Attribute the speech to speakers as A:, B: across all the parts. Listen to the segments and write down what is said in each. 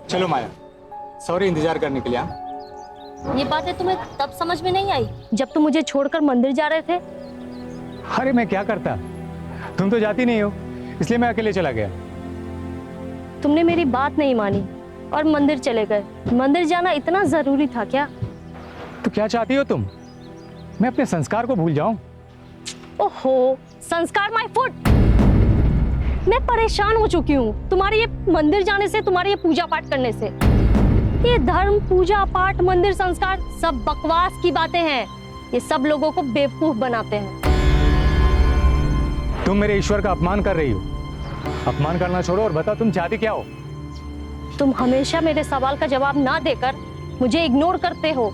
A: चलो माया, सॉरी इंतजार करने के लिए। हाँ,
B: ये बातें तुम्हें तब समझ में नहीं आई जब तुम मुझे छोड़कर मंदिर जा रहे थे।
A: अरे मैं क्या करता, तुम तो जाती नहीं हो, इसलिए मैं अकेले चला गया।
B: तुमने मेरी बात नहीं मानी और मंदिर चले गए। मंदिर जाना इतना जरूरी था क्या?
A: तो क्या चाहती हो तुम? मैं अपने संस्कार को भूल जाऊं?
B: ओहो, संस्कार माय फुट। मैं परेशान हो चुकी हूँ तुम्हारे ये मंदिर जाने से, तुम्हारे ये पूजा पाठ करने से। ये धर्म, पूजा पाठ, मंदिर, संस्कार सब बकवास की बातें हैं। ये सब लोगों को बेवकूफ बनाते हैं।
A: तुम मेरे ईश्वर का अपमान कर रही हो। अपमान करना छोड़ो और बताओ तुम चाहती क्या हो?
B: तुम हमेशा मेरे सवाल का जवाब ना देकर मुझे इग्नोर करते हो।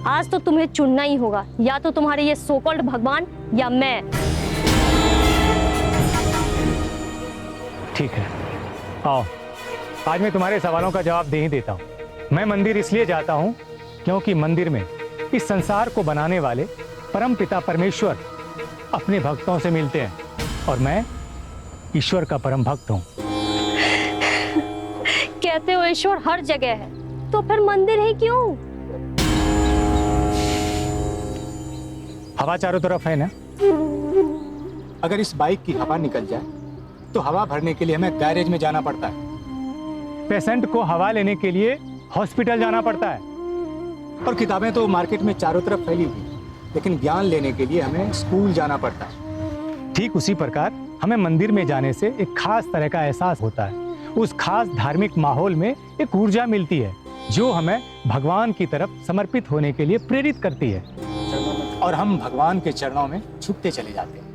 B: आज तो तुम्हें चुनना ही होगा, या तो तुम्हारे ये सो कॉल्ड भगवान या मैं।
A: ठीक है, आओ, आज मैं तुम्हारे सवालों का जवाब दे ही देता हूँ। मैं मंदिर इसलिए जाता हूँ क्योंकि मंदिर में इस संसार को बनाने वाले परम पिता परमेश्वर अपने भक्तों से मिलते हैं और मैं ईश्वर का परम भक्त हूँ।
B: कहते हो ईश्वर हर जगह है, तो फिर मंदिर ही क्यों?
A: हवा चारों तरफ है ना। अगर इस बाइक की हवा निकल जाए तो हवा भरने के लिए हमें गैरेज में जाना पड़ता है। पेशेंट को हवा लेने के लिए हॉस्पिटल जाना पड़ता है। और किताबें तो मार्केट में चारों तरफ फैली हुई, लेकिन ज्ञान लेने के लिए हमें स्कूल जाना पड़ता है। ठीक उसी प्रकार हमें मंदिर में जाने से एक खास तरह का एहसास होता है। उस खास धार्मिक माहौल में एक ऊर्जा मिलती है जो हमें भगवान की तरफ समर्पित होने के लिए प्रेरित करती है और हम भगवान के चरणों में झुकते चले जाते हैं।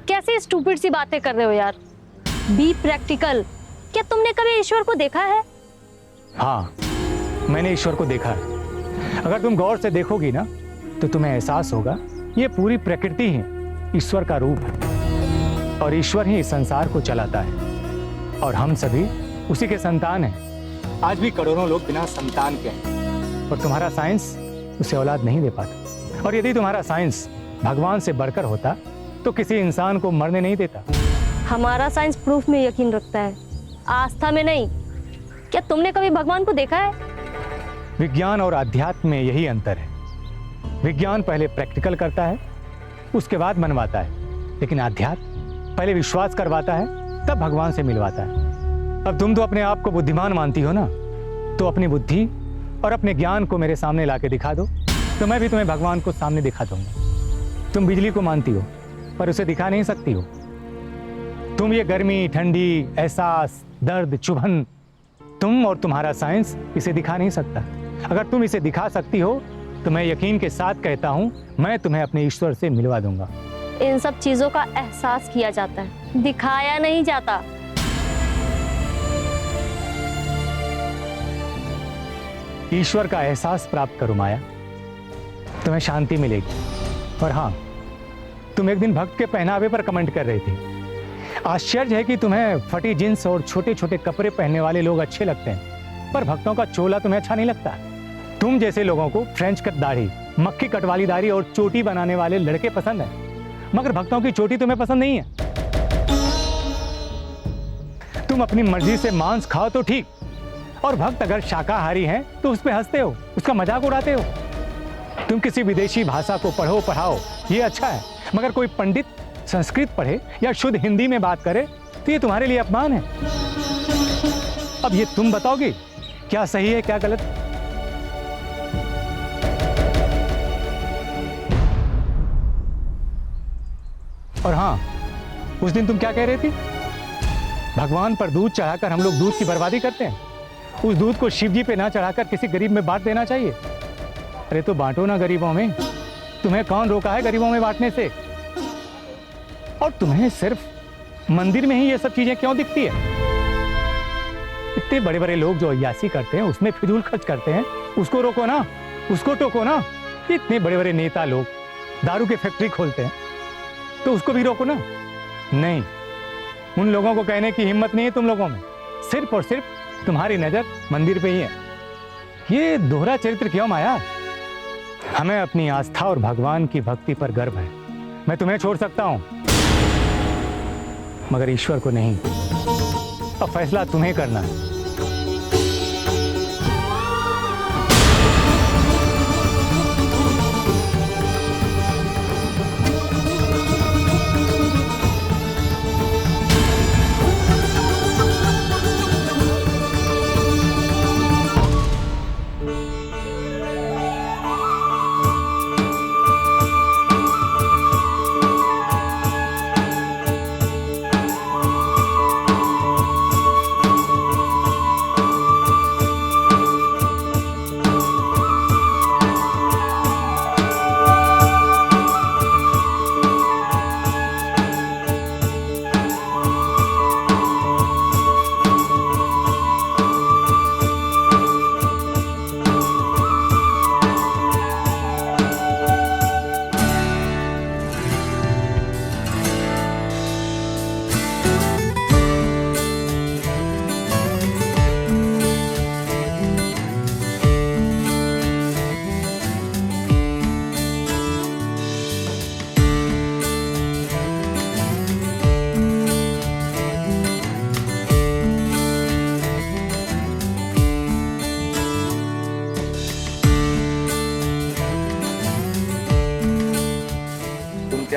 B: कैसी स्टूपिड सी बातें कर रहे हो यार। Be practical. क्या तुमने कभी ईश्वर को देखा है?
A: हाँ, मैंने ईश्वर को देखा है। अगर तुम गौर से देखोगी ना तो तुम्हें एहसास होगा ये पूरी प्रकृति ही ईश्वर का रूप है और ईश्वर ही इस संसार को चलाता है और हम सभी उसी के संतान हैं। आज भी करोड़ों लोग बिना संतान के हैं और तुम्हारा साइंस उसे औलाद नहीं दे पाता। और यदि तुम्हारा साइंस भगवान से बढ़कर होता तो किसी इंसान को मरने नहीं देता।
B: हमारा साइंस प्रूफ में यकीन रखता है, आस्था में नहीं। क्या तुमने कभी भगवान को देखा है?
A: विज्ञान और अध्यात्म में यही अंतर है। विज्ञान पहले प्रैक्टिकल करता है, उसके बाद मनवाता है, लेकिन अध्यात्म पहले विश्वास करवाता है, तब भगवान से मिलवाता है। अब तुम तो अपने आप को बुद्धिमान मानती हो ना, तो अपनी बुद्धि और अपने ज्ञान को मेरे सामने लाके दिखा दो, तो मैं भी तुम्हें भगवान को सामने दिखा दूंगा। तुम बिजली को मानती हो पर उसे दिखा नहीं सकती हो। तुम ये गर्मी, ठंडी, एहसास, दर्द, चुभन, तुम और तुम्हारा साइंस इसे दिखा नहीं सकता। अगर तुम इसे दिखा सकती हो तो मैं यकीन के साथ कहता हूं, मैं तुम्हें अपने ईश्वर से मिलवा दूंगा।
B: इन सब चीजों का एहसास किया जाता है, दिखाया नहीं जाता।
A: ईश्वर का एहसास प्राप्त करो माया, तुम्हें शांति मिलेगी। और हाँ, तुम एक दिन भक्त के पहनावे पर कमेंट कर रही थी। आश्चर्य है कि तुम्हें फटी जींस और छोटे छोटे कपड़े पहनने वाले लोग अच्छे लगते हैं, पर भक्तों का चोला तुम्हें अच्छा नहीं लगता। तुम जैसे लोगों को फ्रेंच कट दाढ़ी, मक्खी कट वाली दाढ़ी और चोटी बनाने वाले लड़के पसंद हैं, मगर भक्तों की चोटी तुम्हें पसंद नहीं है। तुम अपनी मर्जी से मांस खाओ तो ठीक, और भक्त अगर शाकाहारी हैं तो उस पर हंसते हो, उसका मजाक उड़ाते हो। तुम किसी विदेशी भाषा को पढ़ो पढ़ाओ, ये अच्छा है, मगर कोई पंडित संस्कृत पढ़े या शुद्ध हिंदी में बात करे तो ये तुम्हारे लिए अपमान है। अब ये तुम बताओगे क्या सही है क्या गलत? और हाँ, उस दिन तुम क्या कह रही थी? भगवान पर दूध चढ़ाकर हम लोग दूध की बर्बादी करते हैं। उस दूध को शिव जी पे ना चढ़ाकर किसी गरीब में बांट देना चाहिए। अरे तो बांटो ना गरीबों में, तुम्हें कौन रोका है गरीबों में बांटने से? और तुम्हें सिर्फ मंदिर में ही ये सब चीजें क्यों दिखती है? इतने बड़े बड़े लोग जो अय्यासी करते हैं, उसमें फिजूल खर्च करते हैं, उसको रोको ना, उसको टोको ना। इतने बड़े बड़े नेता लोग दारू की फैक्ट्री खोलते हैं, तो उसको भी रोको ना। नहीं, उन लोगों को कहने की हिम्मत नहीं है तुम लोगों में। सिर्फ और सिर्फ तुम्हारी नजर मंदिर पे ही है। ये दोहरा चरित्र क्यों माया? हमें अपनी आस्था और भगवान की भक्ति पर गर्व है। मैं तुम्हें छोड़ सकता हूं, मगर ईश्वर को नहीं। अब फैसला तुम्हें करना है।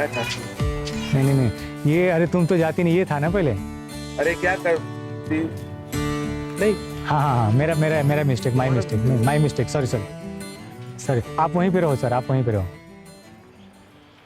C: क्या चाहती हो?
A: नहीं नहीं नहीं, ये अरे तुम तो जाती नहीं, ये था ना पहले।
C: अरे क्या करती? नहीं,
A: हाँ हाँ हाँ, मेरा मेरा मेरा mistake, my mistake, sorry sorry sorry. आप वहीं पे रहो सर, आप वहीं पे रहो।